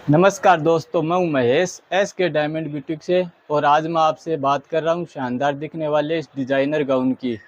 नमस्कार दोस्तों, मैं हूं महेश एस के डायमंड बुटीक से। और आज मैं आपसे बात कर रहा हूं शानदार दिखने वाले इस डिजाइनर गाउन की।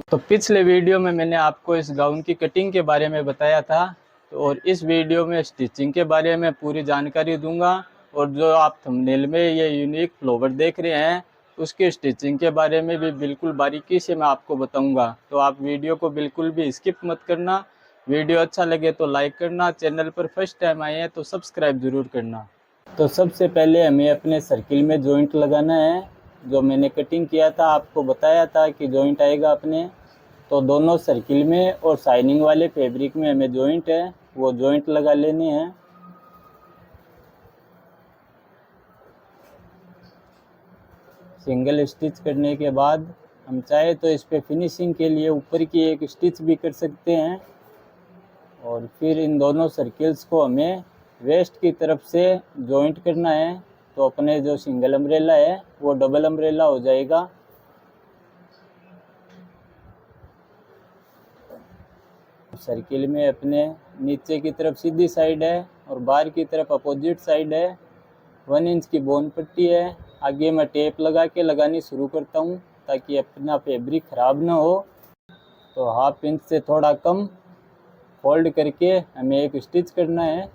तो पिछले वीडियो में मैंने आपको इस गाउन की कटिंग के बारे में बताया था, और इस वीडियो में स्टिचिंग के बारे में पूरी जानकारी दूंगा। और जो आप थंबनेल में ये यूनिक फ्लावर देख रहे हैं, उसके स्टिचिंग के बारे में भी बिल्कुल बारीकी से मैं आपको बताऊंगा। तो आप वीडियो को बिल्कुल भी स्किप मत करना। वीडियो अच्छा लगे तो लाइक करना, चैनल पर फर्स्ट टाइम आए हैं तो सब्सक्राइब ज़रूर करना। तो सबसे पहले हमें अपने सर्किल में जॉइंट लगाना है। जो मैंने कटिंग किया था, आपको बताया था कि जॉइंट आएगा अपने। तो दोनों सर्किल में और शाइनिंग वाले फैब्रिक में हमें जॉइंट है वो जॉइंट लगा लेने हैं। सिंगल स्टिच करने के बाद हम चाहे तो इस पे फिनिशिंग के लिए ऊपर की एक स्टिच भी कर सकते हैं। और फिर इन दोनों सर्किल्स को हमें वेस्ट की तरफ से जॉइंट करना है। तो अपने जो सिंगल अम्ब्रेला है वो डबल अम्ब्रेला हो जाएगा। सर्किल में अपने नीचे की तरफ सीधी साइड है और बाहर की तरफ अपोजिट साइड है। 1 इंच की बोन पट्टी है। आगे मैं टेप लगा के लगानी शुरू करता हूँ ताकि अपना फैब्रिक ख़राब ना हो। तो 1/2 इंच से थोड़ा कम फोल्ड करके हमें एक स्टिच करना है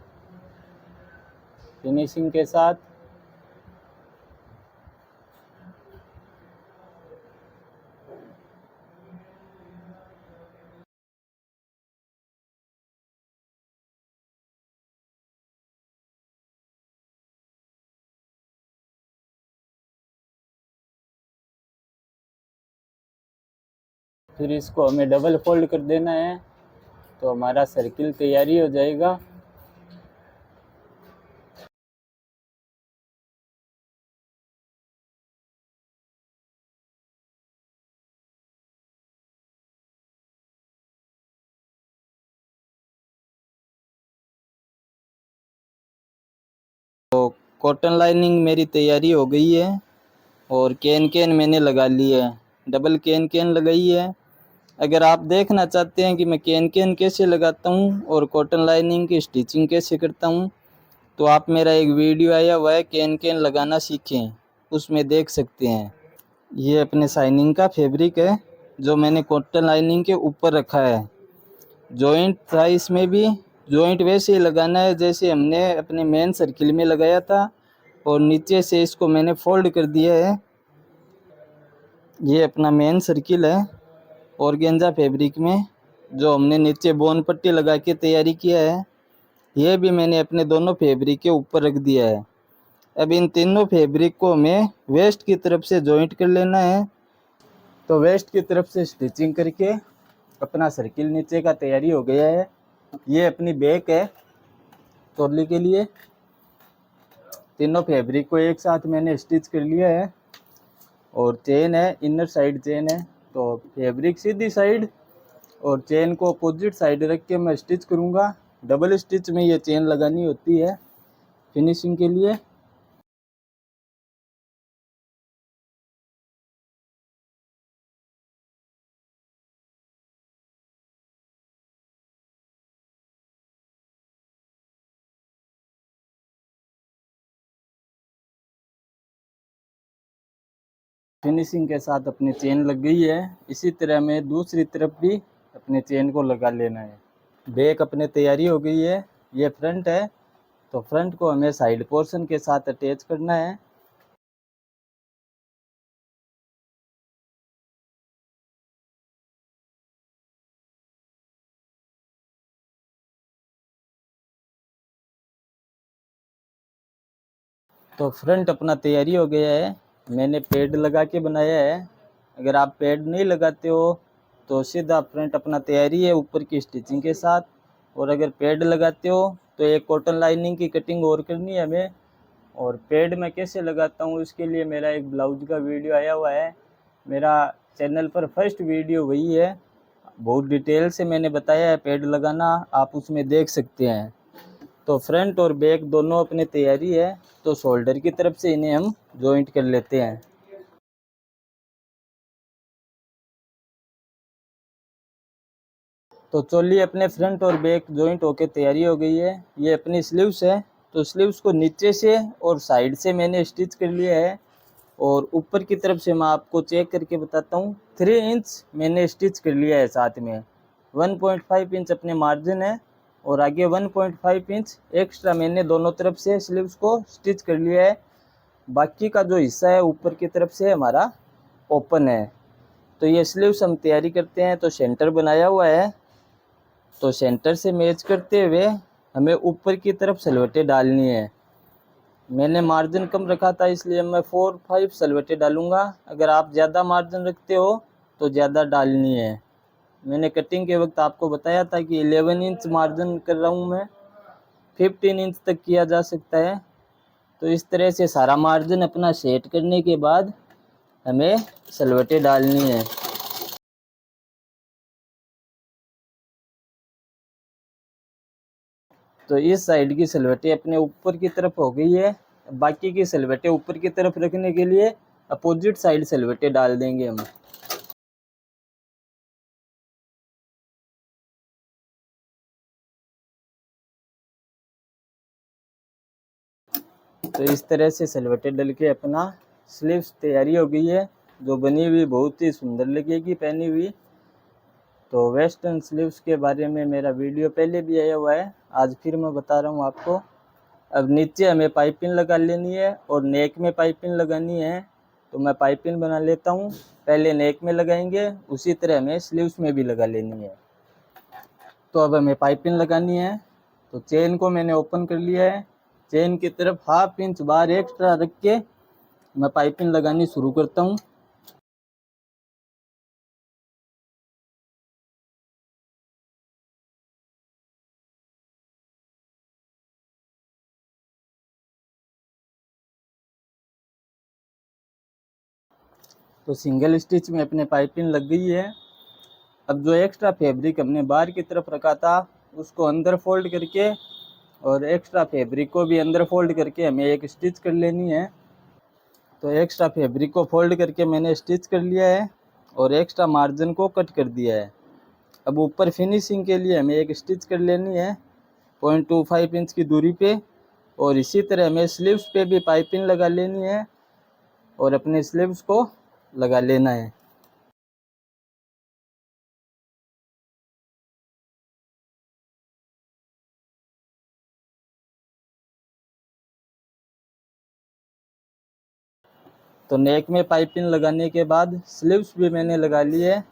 फिनिशिंग के साथ। फिर इसको हमें डबल फोल्ड कर देना है। तो हमारा सर्किल तैयारी हो जाएगा। तो कॉटन लाइनिंग मेरी तैयारी हो गई है और कैन मैंने लगा ली है। डबल कैन लगाई है। अगर आप देखना चाहते हैं कि मैं कैन कैसे लगाता हूँ और कॉटन लाइनिंग की स्टिचिंग कैसे करता हूँ, तो आप मेरा एक वीडियो आया हुआ है कैन लगाना सीखें, उसमें देख सकते हैं। ये अपने शाइनिंग का फैब्रिक है जो मैंने कॉटन लाइनिंग के ऊपर रखा है। जॉइंट था इसमें भी। जॉइंट वैसे ही लगाना है जैसे हमने अपने मेन सर्किल में लगाया था, और नीचे से इसको मैंने फोल्ड कर दिया है। ये अपना मेन सर्किल है ऑर्गेन्जा फैब्रिक में, जो हमने नीचे बोन पट्टी लगा के तैयारी किया है। ये भी मैंने अपने दोनों फैब्रिक के ऊपर रख दिया है। अब इन तीनों फैब्रिक को हमें वेस्ट की तरफ से जॉइंट कर लेना है। तो वेस्ट की तरफ से स्टिचिंग करके अपना सर्किल नीचे का तैयारी हो गया है। ये अपनी बैक है तौलने के लिए। तीनों फैब्रिक को एक साथ मैंने स्टिच कर लिया है। और चेन है, इनर साइड चेन है। तो फैब्रिक सीधी साइड और चेन को अपोजिट साइड रख के मैं स्टिच करूँगा। डबल स्टिच में ये चेन लगानी होती है फिनिशिंग के लिए। फिनिशिंग के साथ अपनी चेन लग गई है। इसी तरह हमें दूसरी तरफ भी अपने चेन को लगा लेना है। बैक अपने तैयारी हो गई है। ये फ्रंट है। तो फ्रंट को हमें साइड पोर्शन के साथ अटैच करना है। तो फ्रंट अपना तैयारी हो गया है। मैंने पैड लगा के बनाया है। अगर आप पैड नहीं लगाते हो तो सीधा फ्रंट अपना तैयारी है ऊपर की स्टिचिंग के साथ। और अगर पैड लगाते हो तो एक कॉटन लाइनिंग की कटिंग और करनी है हमें। और पैड मैं कैसे लगाता हूँ इसके लिए मेरा एक ब्लाउज का वीडियो आया हुआ है। मेरा चैनल पर फर्स्ट वीडियो वही है। बहुत डिटेल से मैंने बताया है पैड लगाना, आप उसमें देख सकते हैं। तो फ्रंट और बैक दोनों अपने तैयारी है, तो शोल्डर की तरफ से इन्हें हम जॉइंट कर लेते हैं। तो चोली अपने फ्रंट और बैक जॉइंट होके तैयारी हो गई है। ये अपनी स्लीव्स है, तो स्लीव्स को नीचे से और साइड से मैंने स्टिच कर लिया है, और ऊपर की तरफ से मैं आपको चेक करके बताता हूँ। 3 इंच मैंने स्टिच कर लिया है, साथ में 1.5 इंच अपने मार्जिन है, और आगे 1.5 इंच एक्स्ट्रा मैंने दोनों तरफ से स्लीव्स को स्टिच कर लिया है। बाकी का जो हिस्सा है ऊपर की तरफ से हमारा ओपन है। तो ये स्लीव्स हम तैयारी करते हैं, तो सेंटर बनाया हुआ है, तो सेंटर से मैच करते हुए हमें ऊपर की तरफ सलवटें डालनी है। मैंने मार्जिन कम रखा था, इसलिए मैं 4-5 सलवटें डालूंगा। अगर आप ज़्यादा मार्जिन रखते हो तो ज़्यादा डालनी है। मैंने कटिंग के वक्त आपको बताया था कि 11 इंच मार्जिन कर रहा हूँ मैं, 15 इंच तक किया जा सकता है। तो इस तरह से सारा मार्जिन अपना सेट करने के बाद हमें सलवटें डालनी है। तो इस साइड की सलवटें अपने ऊपर की तरफ हो गई है। बाकी की सलवटें ऊपर की तरफ रखने के लिए अपोजिट साइड सलवटें डाल देंगे हम। तो इस तरह से सलवटें डल के अपना स्लीव्स तैयारी हो गई है, जो बनी हुई बहुत ही सुंदर लगेगी पहनी हुई। तो वेस्टर्न स्लीव्स के बारे में मेरा वीडियो पहले भी आया हुआ है, आज फिर मैं बता रहा हूँ आपको। अब नीचे हमें पाइपिंग लगा लेनी है और नेक में पाइपिंग लगानी है। तो मैं पाइपिंग बना लेता हूँ, पहले नेक में लगाएंगे, उसी तरह हमें स्लीव्स में भी लगा लेनी है। तो अब हमें पाइपिंग लगानी है। तो चेन को मैंने ओपन कर लिया है, चेन की तरफ 1/2 इंच बाहर एक्स्ट्रा रख के मैं पाइपिंग लगानी शुरू करता हूँ। तो सिंगल स्टिच में अपने पाइपिंग लग गई है। अब जो एक्स्ट्रा फैब्रिक हमने बाहर की तरफ रखा था उसको अंदर फोल्ड करके, और एक्स्ट्रा फैब्रिक को भी अंदर फोल्ड करके हमें एक स्टिच कर लेनी है। तो एक्स्ट्रा फैब्रिक को फोल्ड करके मैंने स्टिच कर लिया है और एक्स्ट्रा मार्जिन को कट कर दिया है। अब ऊपर फिनिशिंग के लिए हमें एक स्टिच कर लेनी है 0.25 इंच की दूरी पे, और इसी तरह हमें स्लीव्स पे भी पाइपिंग लगा लेनी है और अपने स्लीव्स को लगा लेना है। तो नेक में पाइपिंग लगाने के बाद स्लीव्स भी मैंने लगा ली है,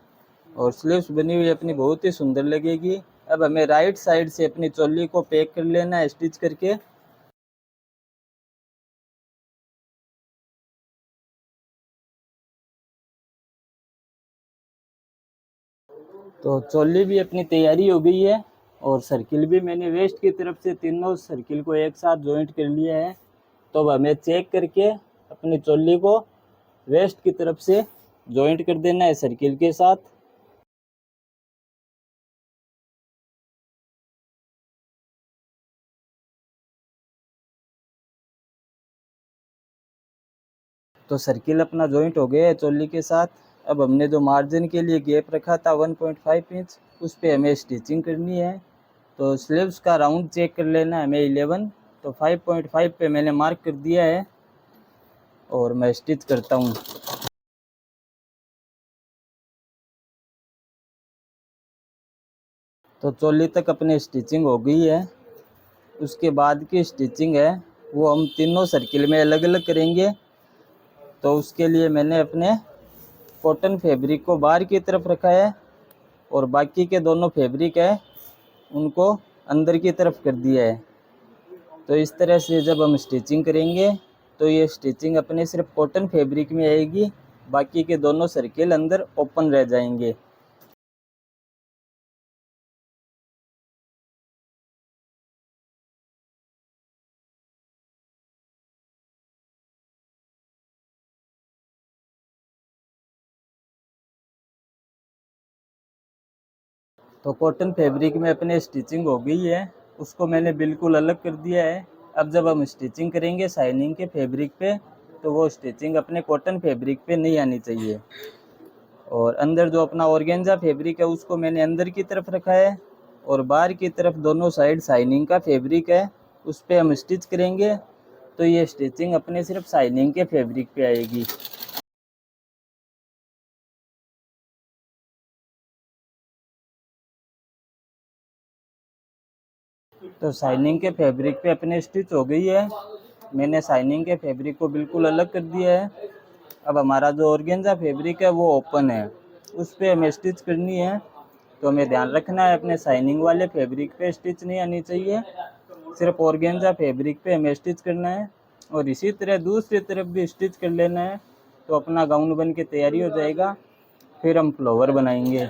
और स्लीव्स बनी हुई अपनी बहुत ही सुंदर लगेगी। अब हमें राइट साइड से अपनी चोली को पैक कर लेना है स्टिच करके। तो चोली भी अपनी तैयारी हो गई है, और सर्किल भी मैंने वेस्ट की तरफ से तीनों सर्किल को एक साथ जॉइंट कर लिया है। तो अब हमें चेक करके अपनी चोली को वेस्ट की तरफ से जॉइंट कर देना है सर्किल के साथ। तो सर्किल अपना जॉइंट हो गया है चोली के साथ। अब हमने जो मार्जिन के लिए गैप रखा था 1.5 इंच, उस पे हमें स्टिचिंग करनी है। तो स्लीव्स का राउंड चेक कर लेना है हमें 11, तो 5.5 पे मैंने मार्क कर दिया है, और मैं स्टिच करता हूँ। तो चोली तक अपनी स्टिचिंग हो गई है। उसके बाद की स्टिचिंग है वो हम तीनों सर्किल में अलग अलग करेंगे। तो उसके लिए मैंने अपने कॉटन फैब्रिक को बाहर की तरफ रखा है, और बाकी के दोनों फैब्रिक है उनको अंदर की तरफ कर दिया है। तो इस तरह से जब हम स्टिचिंग करेंगे तो ये स्टिचिंग अपने सिर्फ कॉटन फैब्रिक में आएगी, बाकी के दोनों सर्किल अंदर ओपन रह जाएंगे। तो कॉटन फैब्रिक में अपने स्टिचिंग हो गई है, उसको मैंने बिल्कुल अलग कर दिया है। अब जब हम स्टिचिंग करेंगे शाइनिंग के फैब्रिक पे तो वो स्टिचिंग अपने कॉटन फैब्रिक पे नहीं आनी चाहिए। और अंदर जो अपना ऑर्गेन्जा फैब्रिक है उसको मैंने अंदर की तरफ रखा है और बाहर की तरफ दोनों साइड शाइनिंग का फैब्रिक है, उस पर हम स्टिच करेंगे। तो ये स्टिचिंग अपने सिर्फ शाइनिंग के फैब्रिक पे आएगी। तो शाइनिंग के फैब्रिक पे अपने स्टिच हो गई है। मैंने शाइनिंग के फैब्रिक को बिल्कुल अलग कर दिया है। अब हमारा जो ऑर्गेन्जा फैब्रिक है वो ओपन है, उस पर हमें स्टिच करनी है। तो हमें ध्यान रखना है अपने शाइनिंग वाले फैब्रिक पे स्टिच नहीं आनी चाहिए, सिर्फ ऑर्गेन्जा फैब्रिक पे हमें स्टिच करना है। और इसी तरह दूसरी तरफ भी स्टिच कर लेना है, तो अपना गाउन बन के तैयारी हो जाएगा। फिर हम फ्लावर बनाएंगे।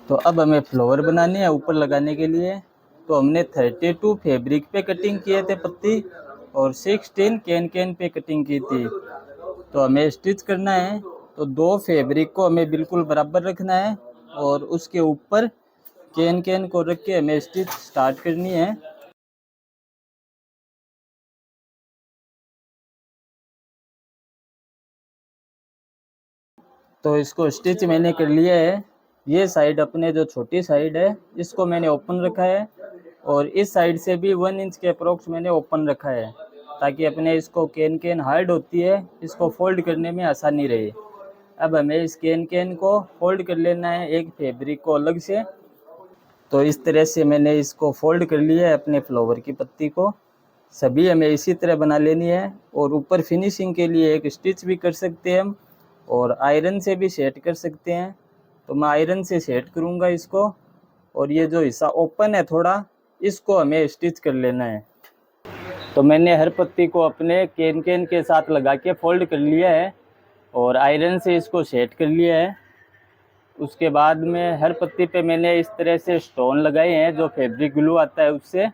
तो अब हमें फ्लावर बनाने हैं ऊपर लगाने के लिए। तो हमने 32 फैब्रिक पे कटिंग किए थे पत्ती और 16 कैन पे कटिंग की थी। तो हमें स्टिच करना है, तो दो फैब्रिक को हमें बिल्कुल बराबर रखना है और उसके ऊपर कैन को रख के हमें स्टिच स्टार्ट करनी है। तो इसको स्टिच मैंने कर लिया है। ये साइड अपने जो छोटी साइड है इसको मैंने ओपन रखा है और इस साइड से भी 1 इंच के अप्रोक्स मैंने ओपन रखा है, ताकि अपने इसको कैन हार्ड होती है, इसको फोल्ड करने में आसानी रहे। अब हमें इस कैन को फोल्ड कर लेना है एक फैब्रिक को अलग से। तो इस तरह से मैंने इसको फोल्ड कर लिया है अपने फ्लावर की पत्ती को। सभी हमें इसी तरह बना लेनी है और ऊपर फिनिशिंग के लिए एक स्टिच भी कर सकते हैं हम और आयरन से भी सेट कर सकते हैं। तो मैं आयरन से सेट करूँगा इसको। और ये जो हिस्सा ओपन है थोड़ा, इसको हमें स्टिच कर लेना है। तो मैंने हर पत्ती को अपने कैन के साथ लगा के फोल्ड कर लिया है और आयरन से इसको सेट कर लिया है। उसके बाद में हर पत्ती पे मैंने इस तरह से स्टोन लगाए हैं जो फैब्रिक ग्लू आता है उससे।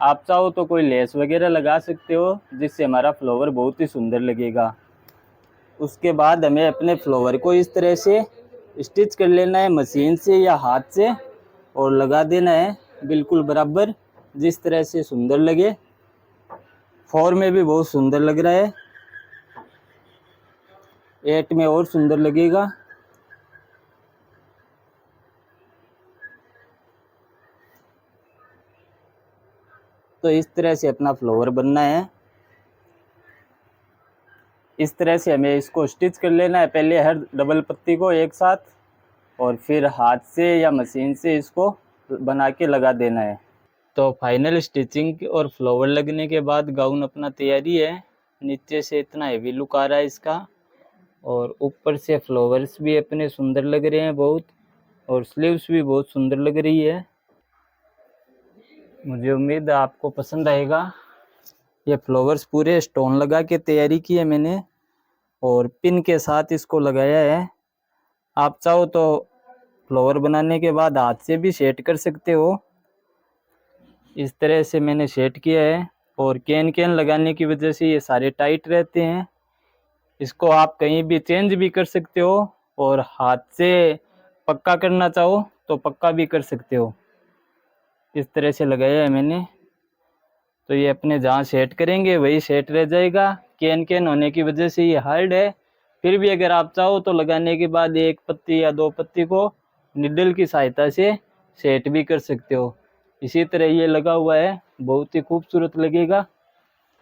आप चाहो तो कोई लेस वगैरह लगा सकते हो, जिससे हमारा फ्लावर बहुत ही सुंदर लगेगा। उसके बाद हमें अपने फ्लावर को इस तरह से स्टिच कर लेना है मशीन से या हाथ से और लगा देना है बिल्कुल बराबर, जिस तरह से सुंदर लगे। फॉर्म में भी बहुत सुंदर लग रहा है, 8 में और सुंदर लगेगा। तो इस तरह से अपना फ्लावर बनना है। इस तरह से हमें इसको स्टिच कर लेना है, पहले हर डबल पत्ती को एक साथ और फिर हाथ से या मशीन से इसको बना के लगा देना है। तो फाइनल स्टिचिंग और फ्लावर लगने के बाद गाउन अपना तैयारी है। नीचे से इतना हेवी लुक आ रहा है इसका और ऊपर से फ्लावर्स भी अपने सुंदर लग रहे हैं बहुत, और स्लीव्स भी बहुत सुंदर लग रही है। मुझे उम्मीद है आपको पसंद आएगा। ये फ्लावर्स पूरे स्टोन लगा के तैयारी की है मैंने और पिन के साथ इसको लगाया है। आप चाहो तो फ्लावर बनाने के बाद हाथ से भी सेट कर सकते हो। इस तरह से मैंने सेट किया है और कैन लगाने की वजह से ये सारे टाइट रहते हैं। इसको आप कहीं भी चेंज भी कर सकते हो और हाथ से पक्का करना चाहो तो पक्का भी कर सकते हो। इस तरह से लगाया है मैंने। तो ये अपने जहाँ सेट करेंगे वही सेट रह जाएगा। कैन होने की वजह से ये हार्ड है, फिर भी अगर आप चाहो तो लगाने के बाद एक पत्ती या दो पत्ती को निडल की सहायता से सेट भी कर सकते हो। इसी तरह ये लगा हुआ है, बहुत ही खूबसूरत लगेगा।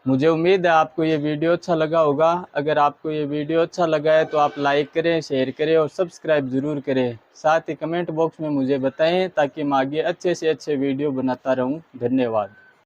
मुझे उम्मीद है आपको ये वीडियो अच्छा लगा होगा। अगर आपको ये वीडियो अच्छा लगा है तो आप लाइक करें, शेयर करें और सब्सक्राइब ज़रूर करें। साथ ही कमेंट बॉक्स में मुझे बताएं ताकि मैं आगे अच्छे से अच्छे वीडियो बनाता रहूं। धन्यवाद।